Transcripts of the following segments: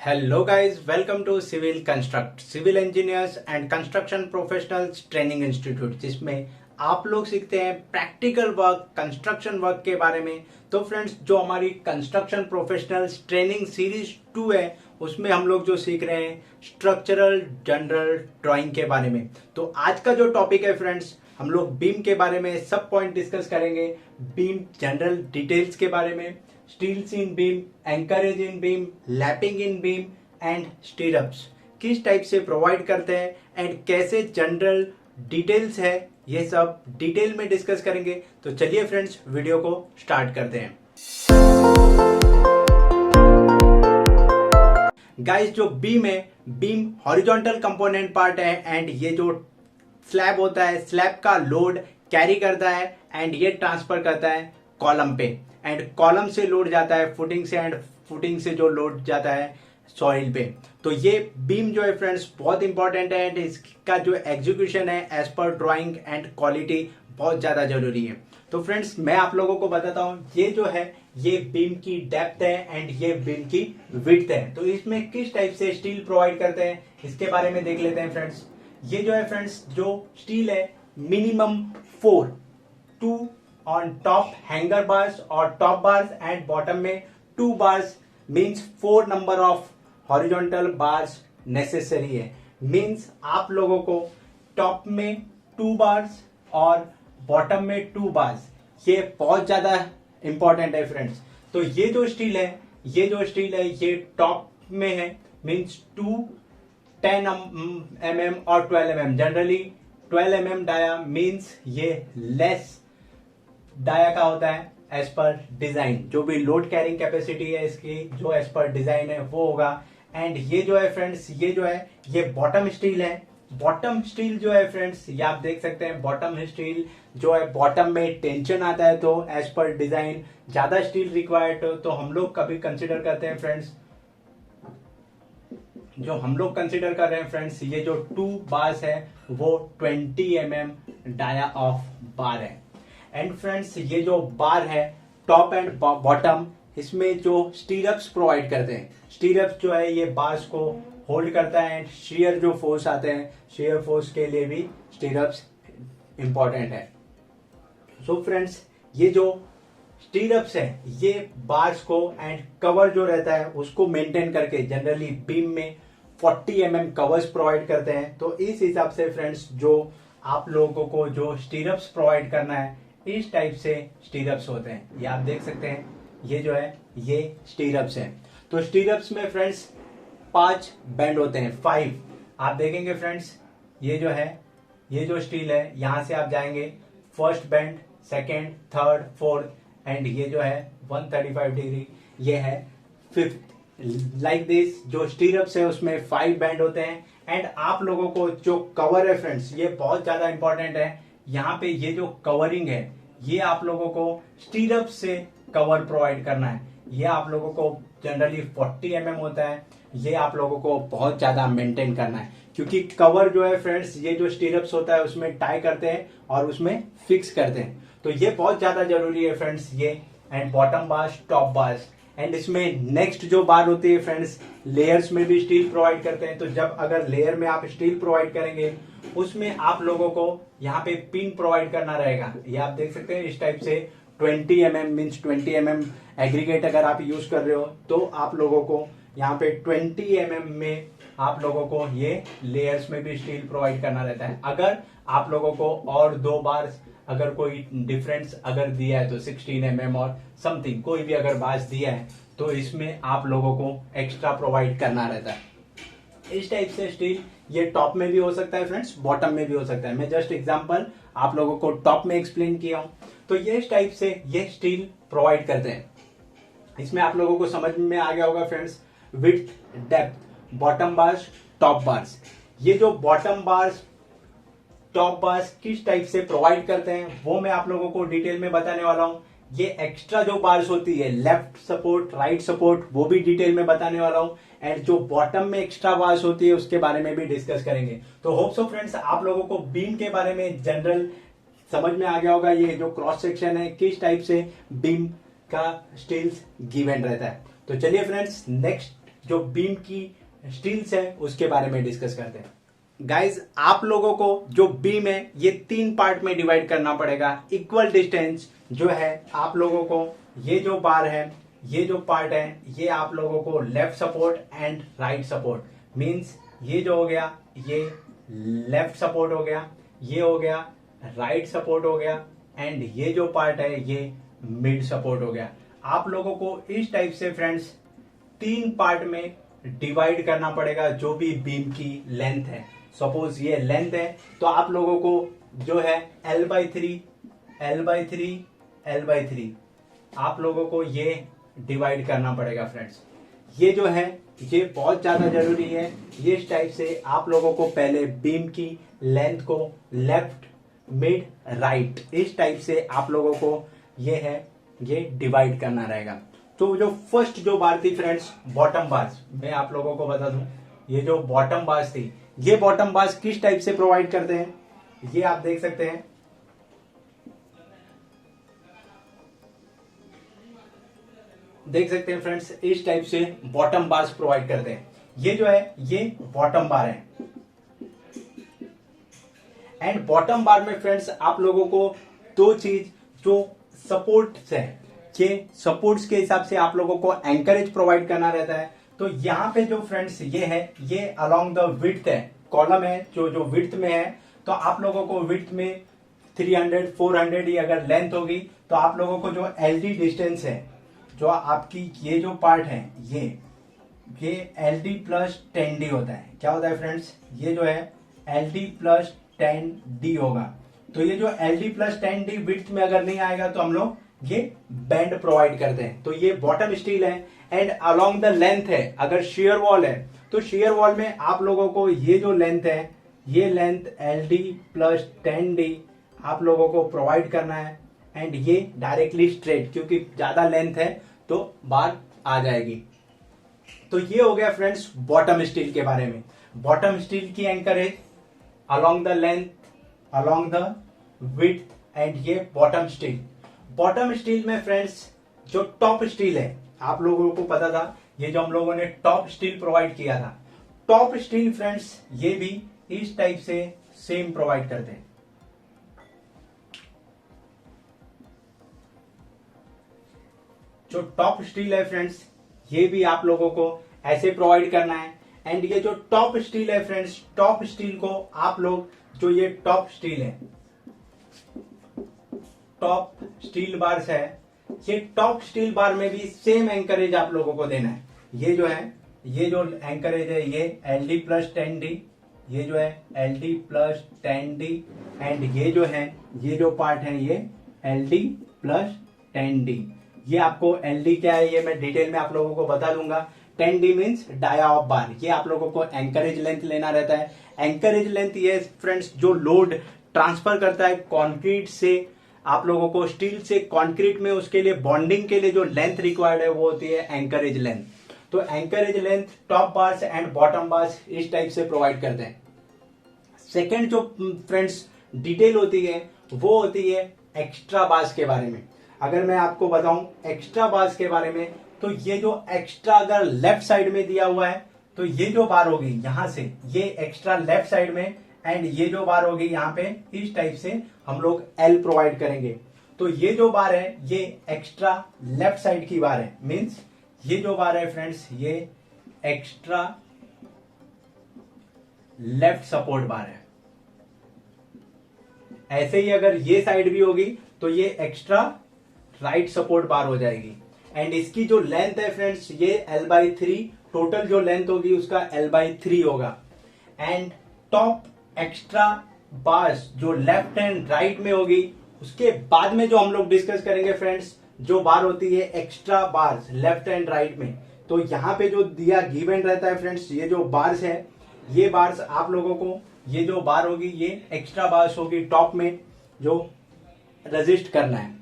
Hello guys, welcome to civil construct, civil engineers and construction professionals training institute, जिसमें आप लोग सीखते हैं प्रैक्टिकल वर्क, कंस्ट्रक्शन वर्क के बारे में। तो फ्रेंड्स, जो हमारी कंस्ट्रक्शन प्रोफेशनल्स ट्रेनिंग सीरीज 2 है, उसमें हम लोग जो सीख रहे हैं स्ट्रक्चरल जनरल ड्राइंग के बारे में। तो आज का जो टॉपिक है फ्रेंड्स, हम लोग बीम के बारे में सब पॉइंट डिस्कस करेंगे। बीम जनरल डिटेल्स के बारे में, steels in beam, anchorage in beam, lapping in beam and stirrups किस टाइप से प्रोवाइड करते हैं एंड कैसे जनरल डिटेल्स है, ये सब डिटेल में डिस्कस करेंगे। तो चलिए फ्रेंड्स, वीडियो को स्टार्ट करते हैं। गाइस, जो बीम है, बीम हॉरिजॉन्टल कंपोनेंट पार्ट है एंड ये जो स्लैब होता है, स्लैब का लोड कैरी करता है एंड ये ट्रांसफर करता है कॉलम पे, एंड कॉलम से लोड जाता है फुटिंग से, एंड फुटिंग से जो लोड जाता है सॉइल पे। तो ये बीम जो है फ्रेंड्स बहुत इंपॉर्टेंट है एंड इसका जो एग्जीक्यूशन है as per drawing and quality बहुत ज्यादा जरूरी है। तो फ्रेंड्स, मैं आप लोगों को बताता हूँ, ये जो है ये बीम की डेप्थ है एंड ये बीम की विड्थ है। तो इसमें किस टाइप से स्टील प्रोवाइड करते हैं इसके बारे में देख लेते हैं फ्रेंड्स। ये जो है फ्रेंड्स, जो स्टील है minimum 4, 2 on top hanger bars और टॉप बार्स एंड बॉटम में 2 bars, means 4 number of horizontal bars necessary है। मीन्स आप लोगों को टॉप में 2 बार्स और बॉटम में 2 बार्स, ये बहुत ज्यादा इंपॉर्टेंट है फ्रेंड्स। तो ये जो स्टील है, ये टॉप में है, मीन्स 2 10 mm और 12 mm, generally 12 mm dia, means ये लेस डाया का होता है एज पर डिजाइन। जो भी लोड कैरिंग कैपेसिटी है इसकी, जो एज पर डिजाइन है वो होगा। एंड ये जो है फ्रेंड्स, ये बॉटम स्टील है। बॉटम स्टील जो है फ्रेंड्स, ये आप देख सकते हैं, बॉटम स्टील जो है बॉटम में टेंशन आता है, तो एज पर डिजाइन ज्यादा स्टील रिक्वायर्ड। तो हम लोग कभी कंसिडर करते हैं फ्रेंड्स, जो हम लोग कंसिडर कर रहे हैं फ्रेंड्स, ये जो 2 बार्स है वो 20 mm डाया ऑफ बार है। एंड फ्रेंड्स, ये जो बार है टॉप एंड बॉटम, इसमें जो स्टीरअप्स प्रोवाइड करते हैं, स्टीरअप्स जो है ये बार्स को होल्ड करता है एंड शेयर जो फोर्स आते हैं, शेयर फोर्स के लिए भी स्टीरअप्स इंपॉर्टेंट है। सो फ्रेंड्स, ये जो स्टीरअप्स है ये बार्स को एंड कवर जो रहता है उसको मेंटेन करके जनरली बीम में 40 mm कवर्स प्रोवाइड करते हैं। तो इस हिसाब से फ्रेंड्स, जो आप लोगों को जो स्टीरअप्स प्रोवाइड करना है, इस टाइप से स्टीरअप्स होते हैं। ये आप देख सकते हैं, ये जो है ये स्टीरअप्स है। तो स्टीरअप्स में फ्रेंड्स 5 बैंड होते हैं, 5 आप देखेंगे फ्रेंड्स। ये जो है, ये जो स्टील है, यहां से आप जाएंगे first band, second, third, fourth, and ये जो है 135 डिग्री, ये है 5th। लाइक दिस जो स्टीरअप्स है उसमें 5 बैंड होते हैं। एंड आप लोगों को जो कवर है फ्रेंड्स, ये बहुत ज्यादा इंपॉर्टेंट है। यहाँ पे ये जो कवरिंग है, ये आप लोगों को स्टीरअप से कवर प्रोवाइड करना है। ये आप लोगों को जनरली 40 mm होता है, ये आप लोगों को बहुत ज्यादा मेंटेन करना है, क्योंकि कवर जो है फ्रेंड्स, ये जो स्टीरअप्स होता है उसमें टाई करते हैं और उसमें फिक्स करते हैं। तो ये बहुत ज्यादा जरूरी है फ्रेंड्स, ये। And bottom bars, top bars, and इसमें नेक्स्ट जो बार होती है फ्रेंड्स, लेयर्स में भी स्टील प्रोवाइड करते हैं। तो जब अगर लेयर में आप स्टील प्रोवाइड करेंगे, उसमें आप लोगों को यहाँ पे पिन प्रोवाइड करना रहेगा। ये आप देख सकते हैं इस टाइप से 20 mm, मीन्स 20 mm एग्रीगेट अगर आप यूज कर रहे हो, तो आप लोगों को यहाँ पे 20 mm में आप लोगों को ये लेयर्स में भी स्टील प्रोवाइड करना रहता है। अगर आप लोगों को और 2 बार अगर कोई डिफरेंस अगर दिया है, तो 16 mm और समथिंग कोई भी अगर बार्स दिया है, तो इसमें आप लोगों को एक्स्ट्रा प्रोवाइड करना रहता है। इस टाइप से स्टील ये टॉप में भी हो सकता है फ्रेंड्स, बॉटम में भी हो सकता है। मैं जस्ट एग्जांपल आप लोगों को टॉप में एक्सप्लेन किया हूं। तो ये इस टाइप से ये स्टील प्रोवाइड करते हैं। इसमें आप लोगों को समझ में आ गया होगा friends, width, depth, bottom bars, top bars. ये जो बॉटम बार्स, टॉप बार्स किस टाइप से प्रोवाइड करते हैं वो मैं आप लोगों को डिटेल में बताने वाला हूं। ये एक्स्ट्रा जो बार्स होती है, लेफ्ट सपोर्ट, राइट सपोर्ट, वो भी डिटेल में बताने वाला हूं। एंड जो बॉटम में एक्स्ट्रा बार्स होती है उसके बारे में भी डिस्कस करेंगे। तो होप सो फ्रेंड्स, आप लोगों को बीम के बारे में जनरल समझ में आ गया होगा। ये जो क्रॉस सेक्शन है, किस टाइप से बीम का स्टील्स गिवन रहता है। तो चलिए फ्रेंड्स, नेक्स्ट जो बीम की स्टील्स है उसके बारे में डिस्कस करते हैं। गाइज आप लोगों को जो बीम है ये 3 पार्ट में डिवाइड करना पड़ेगा। इक्वल डिस्टेंस जो है आप लोगों को, ये जो बार है, ये जो पार्ट है, ये आप लोगों को left support and right support means ये जो हो गया ये लेफ्ट सपोर्ट हो गया, ये हो गया राइट सपोर्ट हो गया, एंड ये जो पार्ट है ये मिड सपोर्ट हो गया। आप लोगों को इस टाइप से फ्रेंड्स 3 पार्ट में डिवाइड करना पड़ेगा जो भी बीम की लेंथ है। सपोज ये लेंथ है तो आप लोगों को जो है L/3 L/3 आप लोगों को ये डिवाइड करना पड़ेगा फ्रेंड्स। ये जो है ये बहुत ज्यादा जरूरी है। ये इस टाइप से आप लोगों को पहले बीम की लेंथ को लेफ्ट मिड राइट इस टाइप से आप लोगों को ये है ये डिवाइड करना रहेगा। तो जो फर्स्ट जो बार थी फ्रेंड्स बॉटम बार्स, मैं आप लोगों को बता दूं ये जो बॉटम बार्स थी, ये बॉटम बार्स किस टाइप से प्रोवाइड करते हैं ये आप देख सकते हैं। देख सकते हैं फ्रेंड्स इस टाइप से बॉटम बार्स प्रोवाइड करते हैं। ये जो है ये बॉटम बार है एंड बॉटम बार में फ्रेंड्स आप लोगों को 2 चीज जो सपोर्ट्स है, ये सपोर्ट्स के हिसाब से आप लोगों को एंकरेज प्रोवाइड करना रहता है। तो यहाँ पे जो फ्रेंड्स ये है ये अलोंग द विड्थ है, कॉलम है जो विड्थ में है। तो आप लोगों को विड्थ में 300 400 ही अगर लेंथ होगी तो आप लोगों को जो एलडी डिस्टेंस है जो आपकी ये जो पार्ट है ये एलडी प्लस 10D होता है। क्या होता है फ्रेंड्स ये जो है एलडी प्लस 10D होगा। तो ये जो एलडी प्लस 10D विड्थ में अगर नहीं आएगा तो हम लोग ये बैंड प्रोवाइड करते हैं। तो ये बॉटम स्टील है एंड अलोंग द लेंथ है। अगर शेयर वॉल है तो शेयर वॉल में आप लोगों को ये जो लेंथ है ये लेंथ एलडी प्लस 10D आप लोगों को प्रोवाइड करना है एंड ये डायरेक्टली स्ट्रेट, क्योंकि ज्यादा लेंथ है तो बार आ जाएगी। तो ये हो गया फ्रेंड्स बॉटम स्टील के बारे में। बॉटम स्टील की anchorage along the length along the width and ये बॉटम स्टील। बॉटम स्टील में फ्रेंड्स जो टॉप स्टील है आप लोगों को पता था, ये जो हम लोगों ने टॉप स्टील प्रोवाइड किया था, टॉप स्टील फ्रेंड्स ये भी इस टाइप से सेम प्रोवाइड करते हैं। जो टॉप स्टील है फ्रेंड्स ये भी आप लोगों को ऐसे प्रोवाइड करना है एंड ये जो टॉप स्टील है फ्रेंड्स, टॉप स्टील को आप लोग जो ये टॉप स्टील है, टॉप स्टील बार्स है, ये टॉप स्टील बार में भी सेम एंकरेज आप लोगों को देना है। ये जो है ये जो एंकरेज है ये एलडी प्लस 10D, ये जो है एलडी प्लस 10D एंड ये जो है ये जो पार्ट है ये एलडी प्लस 10D। ये आपको एलडी क्या है ये मैं डिटेल में आप लोगों को बता दूंगा। 10D मीन्स डाया ऑफ बार। ये आप लोगों को एंकरेज लेंथ लेना रहता है। एंकरेज लेंथ ये फ्रेंड्स जो लोड ट्रांसफर करता है कंक्रीट से आप लोगों को स्टील से कंक्रीट में, उसके लिए बॉन्डिंग के लिए जो लेंथ रिक्वायर्ड है वो होती है एंकरेज लेंथ। तो anchorage length top bars and bottom bars इस टाइप से प्रोवाइड करते हैं। सेकेंड जो फ्रेंड्स डिटेल होती है वो होती है एक्स्ट्रा बार्स के बारे में। अगर मैं आपको बताऊं एक्स्ट्रा बार्स के बारे में, तो ये जो एक्स्ट्रा अगर लेफ्ट साइड में दिया हुआ है तो ये जो बार होगी यहां से ये एक्स्ट्रा लेफ्ट साइड में एंड ये जो बार होगी यहाँ पे इस टाइप से हम लोग एल प्रोवाइड करेंगे। तो ये जो बार है ये एक्स्ट्रा लेफ्ट साइड की बार है, मींस ये जो बार है फ्रेंड्स ये एक्स्ट्रा लेफ्ट सपोर्ट बार है। ऐसे ही अगर ये साइड भी होगी तो ये एक्स्ट्रा राइट सपोर्ट बार हो जाएगी एंड इसकी जो लेंथ है फ्रेंड्स ये L/3, टोटल जो लेंथ होगी उसका L/3 होगा। एंड टॉप एक्स्ट्रा बार्स जो लेफ्ट एंड राइट में होगी उसके बाद में जो हम लोग डिस्कस करेंगे फ्रेंड्स, जो बार होती है extra bars left and right में। तो यहाँ पे जो दिया गिवन रहता है फ्रेंड्स, ये जो बार्स है ये बार्स आप लोगों को, ये जो बार होगी ये एक्स्ट्रा बार्स होगी टॉप में जो रजिस्ट करना है।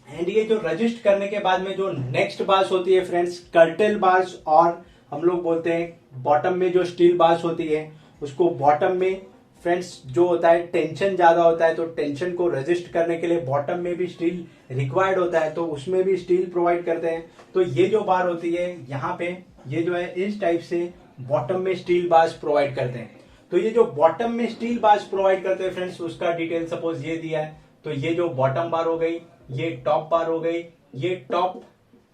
एंड ये जो रजिस्ट करने के बाद में जो नेक्स्ट बार्स होती है फ्रेंड्स कर्टेल बार्स, और हम लोग बोलते हैं बॉटम में जो स्टील बार्स होती है उसको बॉटम में फ्रेंड्स जो होता है टेंशन ज्यादा होता है तो टेंशन को रेजिस्ट करने के लिए बॉटम में भी स्टील रिक्वायर्ड होता है तो उसमें भी स्टील प्रोवाइड करते हैं। तो ये जो बार होती है यहाँ पे ये जो है इस टाइप से बॉटम में स्टील बार्स प्रोवाइड करते हैं। तो ये जो बॉटम में स्टील बार्स प्रोवाइड करते हैं फ्रेंड्स, उसका डिटेल सपोज ये दिया है। तो ये जो बॉटम बार हो गई, ये टॉप बार हो गई, ये top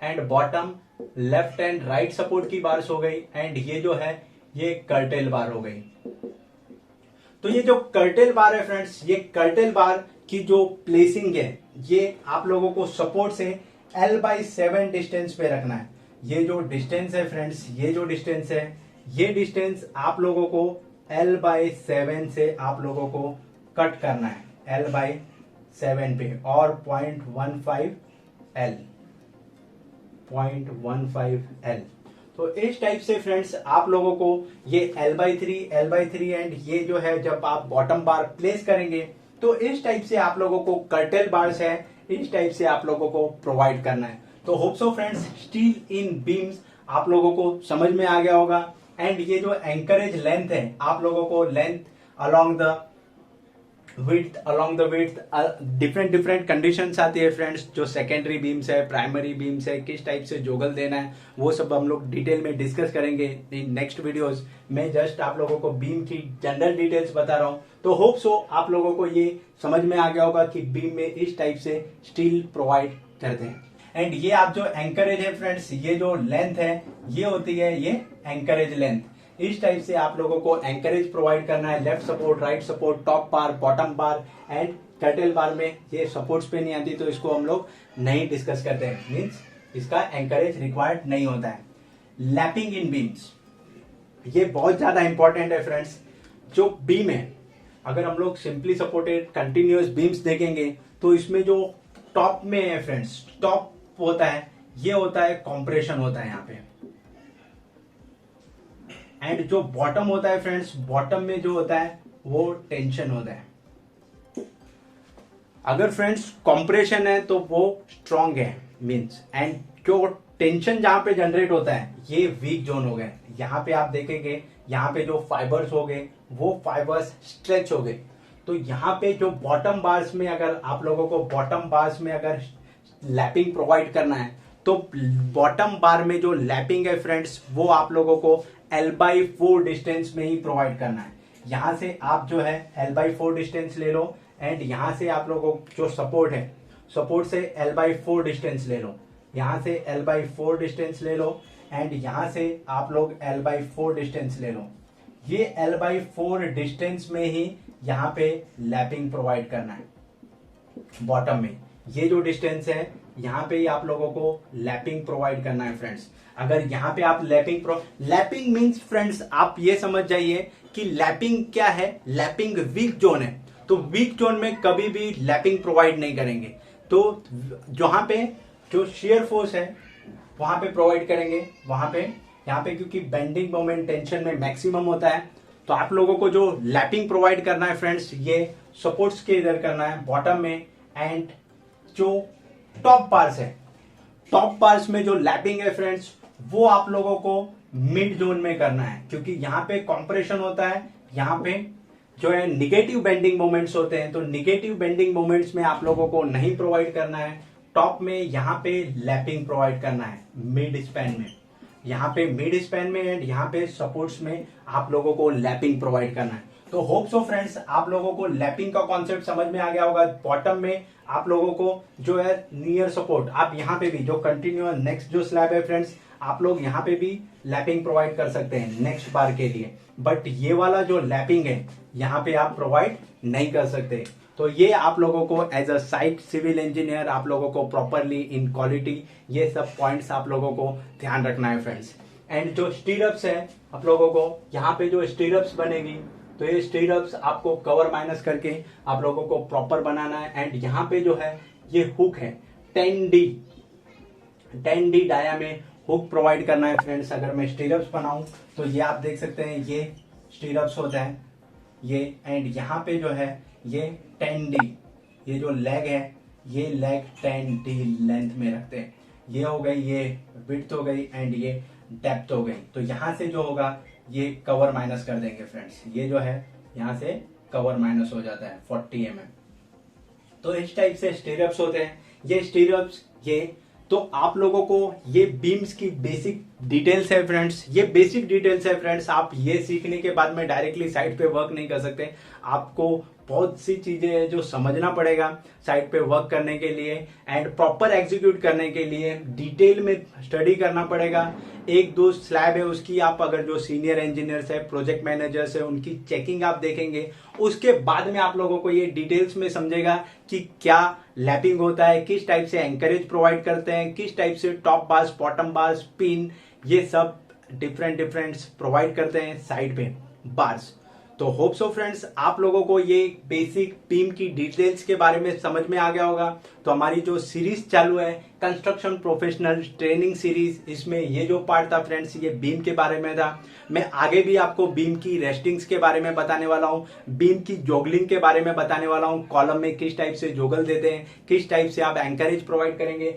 and bottom left and right support की बार्स हो गई, एंड ये जो है ये कर्टेल बार हो गई। तो ये जो कर्टेल बार है फ्रेंड्स, ये कर्टेल बार की जो प्लेसिंग है, ये आप लोगों को सपोर्ट से L/7 डिस्टेंस पे रखना है। ये जो डिस्टेंस है फ्रेंड्स, ये जो डिस्टेंस है, ये डिस्टेंस आप लोगों को L/7 से आप लोगों को कट करना है, L/7 पे, और 0.15L। तो इस टाइप से फ्रेंड्स आप लोगों को ये L/3 एंड ये जो है जब आप बॉटम बार प्लेस करेंगे तो इस टाइप से आप लोगों को कर्टेल बार्स है, इस टाइप से आप लोगों को प्रोवाइड करना है। तो होप सो फ्रेंड्स स्टील इन बीम्स आप लोगों को समझ में आ गया होगा। एंड ये जो एंकरेज लेंथ है, आप लोगों को length along the width different conditions आती है फ्रेंड्स। जो सेकेंडरी बीम्स है, प्राइमरी बीम्स है, किस टाइप से जोगल देना है, वो सब हम लोग डिटेल में डिस्कस करेंगे इन नेक्स्ट वीडियोस। मैं जस्ट आप लोगों को बीम की जनरल डिटेल्स बता रहा हूं। तो होप सो आप लोगों को ये समझ में आ गया होगा कि बीम में इस टाइप से स्टील प्रोवाइड करते हैं। एंड ये आप जो एंकरेज है फ्रेंड्स, ये जो लेंथ है ये होती है ये एंकरेज लेंथ। इस टाइप से आप लोगों को एंकरेज प्रोवाइड करना है। Left support, right support, top bar, bottom bar and curtail bar में ये सपोर्ट्स पे नहीं आती, तो इसको हम लोग नहीं डिस्कस करते हैं, मींस इसका एंकरेज रिक्वायर्ड नहीं होता है। लैपिंग इन बीम्स, ये बहुत ज्यादा इंपॉर्टेंट है फ्रेंड्स। जो बीम है, अगर हम लोग सिंपली सपोर्टेड कंटिन्यूअस बीम्स देखेंगे तो इसमें जो टॉप में है फ्रेंड्स, टॉप होता है, ये होता है कॉम्प्रेशन होता है यहाँ पे। एंड जो बॉटम होता है फ्रेंड्स, बॉटम में जो होता है वो टेंशन होता है। अगर फ्रेंड्स कॉम्प्रेशन है तो वो स्ट्रांग है मींस, एंड जो टेंशन जहां पे जनरेट होता है ये वीक जोन हो गए। यहाँ पे आप देखेंगे, यहाँ पे जो फाइबर्स हो गए वो फाइबर्स स्ट्रेच हो गए। तो यहाँ पे जो बॉटम बार्स में, अगर आप लोगों को बॉटम बार्स में अगर लैपिंग प्रोवाइड करना है तो बॉटम बार में जो लैपिंग है फ्रेंड्स, वो आप लोगों को L/4 डिस्टेंस में ही प्रोवाइड करना है। यहां से आप जो है L/4 डिस्टेंस ले लो, एंड यहां से आप लोगों को जो सपोर्ट है, सपोर्ट से L/4 डिस्टेंस ले लो, यहां से L/4 डिस्टेंस ले लो, एंड यहां से आप लोग L/4 डिस्टेंस ले लो। ये L/4 डिस्टेंस में ही यहाँ पे लैपिंग प्रोवाइड करना है बॉटम में। ये जो डिस्टेंस है यहाँ पे ही आप लोगों को लैपिंग प्रोवाइड करना है फ्रेंड्स। अगर यहाँ पे आप लैपिंग मींस फ्रेंड्स आप ये समझ जाइए कि लैपिंग क्या है, लैपिंग वीक जोन है। तो वीक जोन में कभी भी लैपिंग प्रोवाइड नहीं करेंगे। तो जहां पे जो शेयर फोर्स है वहां पे प्रोवाइड करेंगे, वहां पे यहाँ पे क्योंकि बेंडिंग मोमेंट टेंशन में मैक्सिमम होता है, तो आप लोगों को जो लैपिंग प्रोवाइड करना है फ्रेंड्स, ये सपोर्ट्स के इधर करना है बॉटम में। एंड जो टॉप पार्स है, टॉप पार्स में जो लैपिंग है फ्रेंड्स, वो आप लोगों को मिड जोन में करना है, क्योंकि यहाँ पे कंप्रेशन होता है, यहाँ पे जो है निगेटिव बेंडिंग मोमेंट्स होते हैं। तो निगेटिव बेंडिंग मोमेंट्स में आप लोगों को नहीं प्रोवाइड करना है। टॉप में यहाँ पे लैपिंग प्रोवाइड करना है मिड स्पैन में, यहाँ पे मिड स्पैन में, एंड यहाँ पे सपोर्ट्स में आप लोगों को लैपिंग प्रोवाइड करना है। तो होप सो फ्रेंड्स आप लोगों को लैपिंग का कॉन्सेप्ट समझ में आ गया होगा। बॉटम में आप लोगों को जो है नियर सपोर्ट, आप यहाँ पे भी जो कंटिन्यूअस नेक्स्ट जो स्लैब है फ्रेंड्स, आप लोग यहाँ पे भी लैपिंग प्रोवाइड कर सकते हैं नेक्स्ट बार के लिए। बट ये वाला जो लैपिंग है यहाँ पे आप प्रोवाइड नहीं कर सकते। तो ये आप लोगों को as a site civil engineer आप लोगों को प्रॉपरली इन क्वालिटी ये सब पॉइंट्स आप लोगों को ध्यान रखना है फ्रेंड्स। एंड जो स्टीरअप्स है आप लोगों को, यहाँ पे जो स्टीरअप्स बनेगी, तो ये स्टीरअप्स आपको कवर माइनस करके आप लोगों को प्रॉपर बनाना है। एंड यहाँ पे जो है ये हुक है 10D डाया में हुक प्रोवाइड करना है फ्रेंड्स। अगर मैं स्टीरअप्स बनाऊं तो ये आप देख सकते हैं, ये स्टीरअप्स होता है ये। एंड यहाँ पे जो है ये 10D, ये जो लेग है ये लेग 10D लेंथ में रखते हैं। ये हो गई, ये विड्थ हो गई, एंड ये डेप्थ हो गई। तो यहाँ से जो होगा ये कवर माइनस कर देंगे फ्रेंड्स। ये जो है यहाँ से कवर माइनस हो जाता है 40 mm। तो इस टाइप से स्टीरअप्स होते हैं। ये स्टीरअप्स ये तो आप लोगों को ये बीम्स की बेसिक डिटेल्स है फ्रेंड्स, ये बेसिक डिटेल्स है फ्रेंड्स। आप ये सीखने के बाद में डायरेक्टली साइट पे वर्क नहीं कर सकते, आपको बहुत सी चीजें हैं जो समझना पड़ेगा साइट पे वर्क करने के लिए एंड प्रॉपर एग्जीक्यूट करने के लिए डिटेल में स्टडी करना पड़ेगा। एक दो स्लैब है उसकी आप अगर जो सीनियर इंजीनियर्स है, प्रोजेक्ट मैनेजर्स है, उनकी चेकिंग आप देखेंगे, उसके बाद में आप लोगों को ये डिटेल्स में समझेगा कि क्या लैपिंग होता है, किस टाइप से एंकरेज प्रोवाइड करते हैं, किस टाइप से top bars, bottom bars, pin, ये सब डिफरेंट प्रोवाइड करते हैं साइड पे बार्स। तो होप सो फ्रेंड्स आप लोगों को ये बेसिक बीम की डिटेल्स के बारे में समझ में आ गया होगा। तो हमारी जो सीरीज चालू है कंस्ट्रक्शन प्रोफेशनल ट्रेनिंग सीरीज, इसमें ये जो पार्ट था फ्रेंड्स ये बीम के बारे में था। मैं आगे भी आपको बीम की रेस्टिंग्स के बारे में बताने वाला हूँ, बीम की जोगलिंग के बारे में बताने वाला हूँ, कॉलम में किस टाइप से जोगल देते हैं, किस टाइप से आप एंकरेज प्रोवाइड करेंगे,